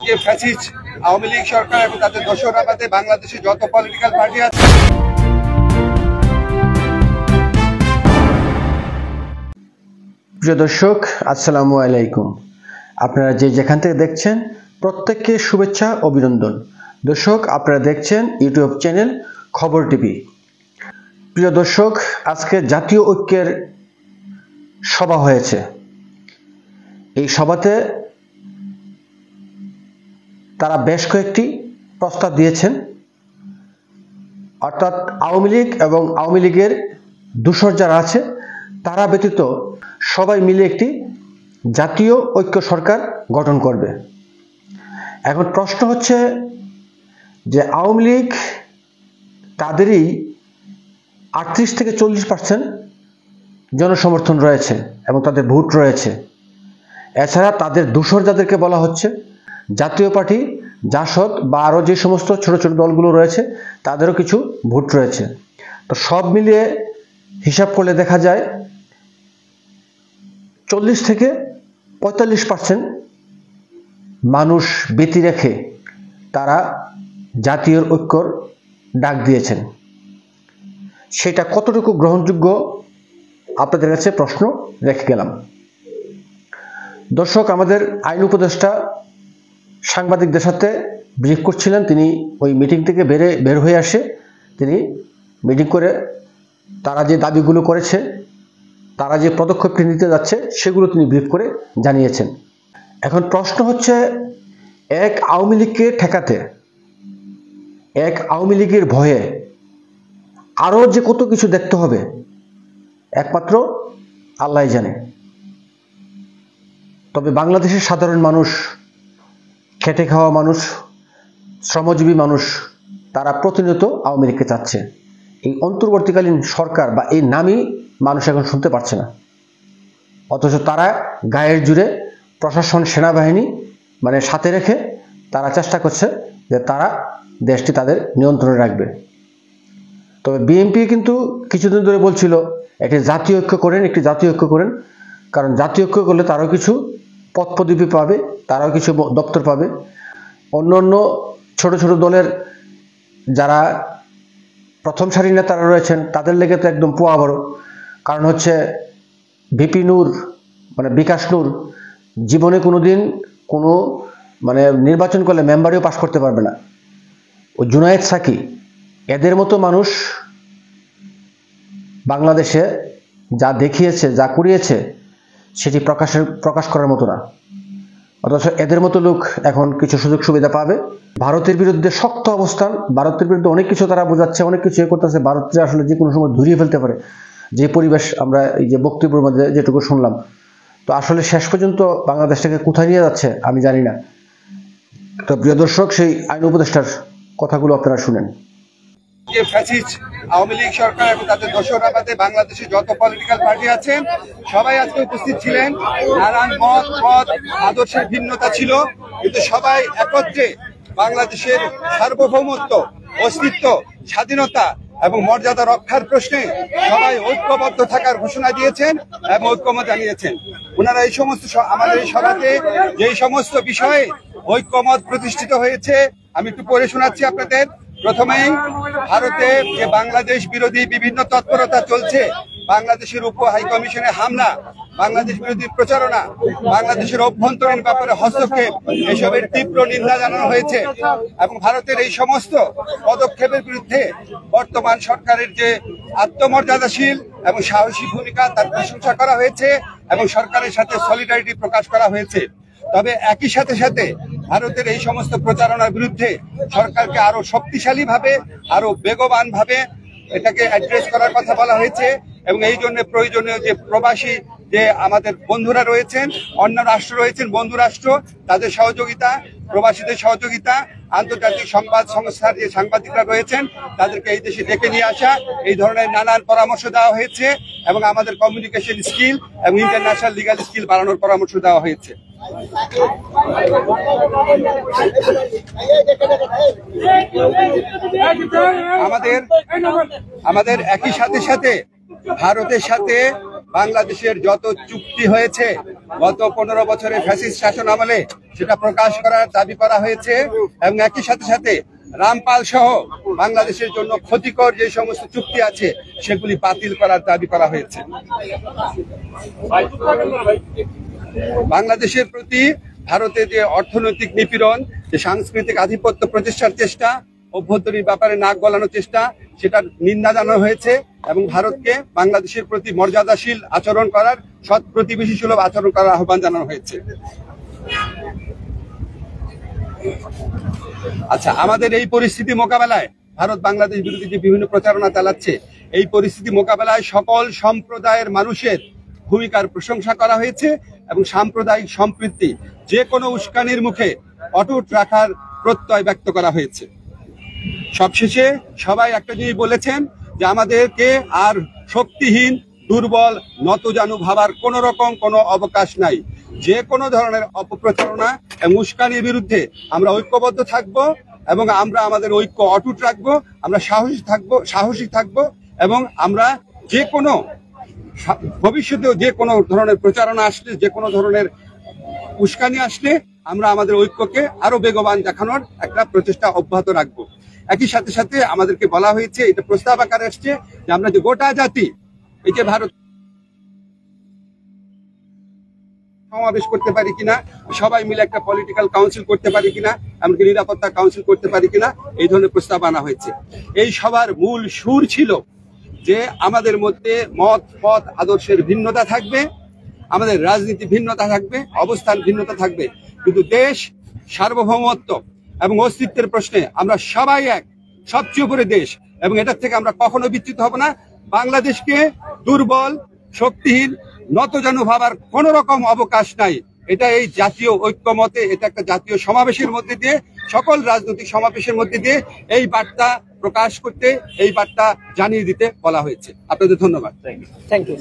যে ফ্যাসিস্ট আওয়ামী লীগ সরকার এবং তাদের দোসররা বাদে বাংলাদেশে যত পলিটিক্যাল পার্টি আছে। প্রিয় দর্শক, আসসালামু আলাইকুম। আপনারা যেখান থেকে দেখছেন প্রত্যেককে শুভেচ্ছা অভিনন্দন। দর্শক, আপনারা দেখছেন ইউটিউব চ্যানেল খবর টিভি। প্রিয় দর্শক, আজকে জাতীয় ঐক্যের সভা হয়েছে। এই সভাতে তারা বেশ কয়েকটি প্রস্তাব দিয়েছেন, অর্থাৎ আওয়ামী লীগ এবং আওয়ামী লীগের দোসর যারা আছে তারা ব্যতীত সবাই মিলে একটি জাতীয় ঐক্য সরকার গঠন করবে। এখন প্রশ্ন হচ্ছে যে আওয়ামী লীগ তাদেরই 38 থেকে 40% জনসমর্থন রয়েছে এবং তাদের ভোট রয়েছে। এছাড়া তাদের দোসর যাদেরকে বলা হচ্ছে জাতীয় পার্টি, জাসদ বা আরও যে সমস্ত ছোট ছোট দলগুলো রয়েছে তাদেরও কিছু ভোট রয়েছে। তো সব মিলিয়ে হিসাব করলে দেখা যায় 40 থেকে 45% মানুষ ব্যতি রেখে তারা জাতীয় ঐক্যর ডাক দিয়েছেন। সেটা কতটুকু গ্রহণযোগ্য আপনাদের কাছে প্রশ্ন রেখে গেলাম। দর্শক, আমাদের আইন উপদেষ্টা সাংবাদিকদের সাথে ব্রিফ করছিলেন। তিনি ওই মিটিং থেকে বের হয়ে আসে তিনি মিটিং করে তারা যে দাবিগুলো করেছে, তারা যে পদক্ষেপটি নিতে যাচ্ছে সেগুলো তিনি ব্রিফ করে জানিয়েছেন। এখন প্রশ্ন হচ্ছে, এক আওয়ামী লীগকে ঠেকাতে, এক আওয়ামী লীগের ভয়ে আরও যে কত কিছু দেখতে হবে একমাত্র আল্লাহই জানে। তবে বাংলাদেশের সাধারণ মানুষ, খেটে খাওয়া মানুষ, শ্রমজীবী মানুষ, তারা প্রতিনিয়ত আওয়ামী লীগকে চাচ্ছে। এই অন্তর্বর্তীকালীন সরকার বা এই নামই মানুষ এখন শুনতে পারছে না, অথচ তারা গায়ের জুড়ে প্রশাসন, সেনাবাহিনী সাথে রেখে তারা চেষ্টা করছে যে তারা দেশটি তাদের নিয়ন্ত্রণে রাখবে। তবে বিএনপি কিন্তু কিছুদিন ধরে বলছিল একটি জাতীয় ঐক্য করেন, একটি জাতীয় ঐক্য করেন, কারণ জাতীয় ঐক্য করলে তারাও কিছু পদপদবি পাবে, তারাও কিছু দপ্তর পাবে। অন্য অন্য ছোট ছোট দলের যারা প্রথম সারির নেতারা রয়েছেন তাদের লেগে তো একদম পোয়া বড়। কারণ হচ্ছে ভিপি নূর বিকাশ নূর জীবনে কোনোদিন কোনো নির্বাচন করলে মেম্বারেও পাশ করতে পারবে না। ও জুনায়েদ সাকি, এদের মতো মানুষ বাংলাদেশে যা দেখিয়েছে, যা করিয়েছে সেটি প্রকাশ করার মতো না। অথচ এদের মতো লোক এখন কিছু সুযোগ সুবিধা পাবে। ভারতের বিরুদ্ধে শক্ত অবস্থান, ভারতের বিরুদ্ধে অনেক কিছু তারা বোঝাচ্ছে, অনেক কিছু করতেছে। ভারতকে আসলে যে কোনো সময় ধরিয়ে ফেলতে পারে, যে পরিবেশ আমরা এই যে বক্তব্যের মধ্যে যেটুকু শুনলাম। তো আসলে শেষ পর্যন্ত বাংলাদেশটাকে কোথায় নিয়ে যাচ্ছে আমি জানি না। তো প্রিয় দর্শক, সেই আইন উপদেষ্টার কথাগুলো আপনারা শুনেন। যে ফ্যাসিস্ট আওয়ামী লীগ সরকার এবং তাদের দোসররা বাদে বাংলাদেশে যত পলিটিক্যাল পার্টি আছে সবাই আজকে উপস্থিত ছিলেন। নানান মত পথ আদর্শের ভিন্নতা ছিল, কিন্তু সবাই একত্রে বাংলাদেশের সার্বভৌমত্ব, অস্তিত্ব, স্বাধীনতা এবং মর্যাদা রক্ষার প্রশ্নে সবাই ঐক্যবদ্ধ থাকার ঘোষণা দিয়েছেন এবং ঐক্যমত জানিয়েছেন। ওনারা এই সমস্ত আমাদের এই সভাতে যেই সমস্ত বিষয়ে ঐক্যমত প্রতিষ্ঠিত হয়েছে আমি একটু পড়ে শোনাচ্ছি আপনাদের। প্রথমেই ভারতে যে বাংলাদেশ বিরোধী বিভিন্ন তৎপরতা চলছে, বাংলাদেশের উপ হাইকমিশনে হামলা, বাংলাদেশ বিরোধী প্রচারণা, বাংলাদেশের অভ্যন্তরীণ ব্যাপারে হস্তক্ষেপ, এসবের তীব্র নিন্দা জানানো হয়েছে এবং ভারতের এই সমস্ত পদক্ষেপের বিরুদ্ধে বর্তমান সরকারের যে আত্মমর্যাদাশীল এবং সাহসী ভূমিকা তার প্রশংসা করা হয়েছে এবং সরকারের সাথে সলিডারিটি প্রকাশ করা হয়েছে। তবে একই সাথে সাথে ভারতের এই সমস্ত প্রচারণার বিরুদ্ধে সরকারকে আরো শক্তিশালী ভাবে, আরো বেগবান ভাবে এটাকে অ্যাড্রেস করার কথা বলা হয়েছে এবং এই জন্য প্রয়োজনীয় যে প্রবাসী যে আমাদের বন্ধুরা রয়েছেন, অন্য রাষ্ট্র রয়েছেন, বন্ধু রাষ্ট্র, তাদের সহযোগিতা, প্রবাসীদের সহযোগিতা, আন্তর্জাতিক সংবাদ সংস্থার যে সাংবাদিকরা রয়েছেন তাদেরকে এই দেশে ডেকে নিয়ে আসা, এই ধরনের নানান পরামর্শ দেওয়া হয়েছে এবং আমাদের কমিউনিকেশন স্কিল এবং ইন্টারন্যাশনাল লিগাল স্কিল বাড়ানোর পরামর্শ দেওয়া হয়েছে। আমাদের একই সাথে সাথে ভারতের সাথে বাংলাদেশের যত চুক্তি হয়েছে গত 15 বছরের ফ্যাসিস্ট শাসন আমলে সেটা প্রকাশ করার দাবি করা হয়েছে এবং একই সাথে সাথে রামপাল সহ বাংলাদেশের জন্য ক্ষতিকর যে সমস্ত চুক্তি আছে সেগুলি বাতিল করার দাবি করা হয়েছে। বাংলাদেশের প্রতি ভারতের যে অর্থনৈতিক নিপীড়ন, যে সাংস্কৃতিক আধিপত্য প্রতিষ্ঠার চেষ্টা, অভ্যন্তরীণ ব্যাপারে নাক গলানোর চেষ্টা, সেটার নিন্দা জানানো হয়েছে এবং ভারতকে বাংলাদেশের প্রতি মর্যাদাশীল আচরণ করার, সৎ প্রতিবেশী সুলভ আচরণ করার আহ্বান জানানো হয়েছে। আচ্ছা, আমাদের এই পরিস্থিতি মোকাবেলায় ভারত বাংলাদেশ বিরোধী যে বিভিন্ন প্রচারণা চালাচ্ছে, এই পরিস্থিতি মোকাবেলায় সকল সম্প্রদায়ের মানুষের ভূমিকার প্রশংসা করা হয়েছে এবং সাম্প্রদায়িক সম্প্রীতি যে কোনো উস্কানির মুখে অটুট রাখার প্রত্যয় ব্যক্ত করা হয়েছে। সবশেষে সবাই একটা জিনিস বলেছেন যে আমাদেরকে আর শক্তিহীন, দুর্বল, নতজানু ভাবার কোনো রকম কোনো অবকাশ নাই। যে কোনো ধরনের অপপ্রচারণা এবং উস্কানির বিরুদ্ধে আমরা ঐক্যবদ্ধ থাকব এবং আমরা আমাদের ঐক্য অটুট রাখবো। আমরা সাহসী থাকবো এবং আমরা যে কোনো ভবিষ্যতেও যে কোনো ধরনের প্রচারণা আসলে, যে কোনো ধরনের উস্কানি আসলে আমরা আমাদের ঐক্যকে আরো বেগবান দেখানোর একটা প্রচেষ্টা অব্যাহত রাখবো। একই সাথে সাথে আমাদেরকে বলা হয়েছে, এটা প্রস্তাব আকারে আসছে, যে আমরা যে গোটা জাতি এই যে ভারত সমাবেশ করতে পারি কিনা, সবাই মিলে একটা পলিটিক্যাল কাউন্সিল করতে পারি কিনা, এমনকি নিরাপত্তা কাউন্সিল করতে পারি কিনা, এই ধরনের প্রস্তাব আনা হয়েছে। এই সবার মূল সুর ছিল যে আমাদের মধ্যে মত, পথ, আদর্শের ভিন্নতা থাকবে, আমাদের রাজনীতি ভিন্নতা থাকবে, অবস্থান ভিন্নতা থাকবে, কিন্তু দেশ সার্বভৌমত্ব এবং অস্তিত্বের প্রশ্নে আমরা সবাই এক, সবচেয়ে উপরে দেশ, এবং এটার থেকে আমরা কখনো বিচ্যুত হব না। বাংলাদেশকে দুর্বল, শক্তিহীন, নতজানু ভাবার কোন রকম অবকাশ নাই। এটা এই জাতীয় ঐক্যমতে, এটা একটা জাতীয় সমাবেশের মধ্যে দিয়ে, সকল রাজনৈতিক সমাবেশের মধ্যে দিয়ে এই বার্তা প্রকাশ করতে, এই বার্তা জানিয়ে দিতে বলা হয়েছে। আপনাদের ধন্যবাদ। Thank you.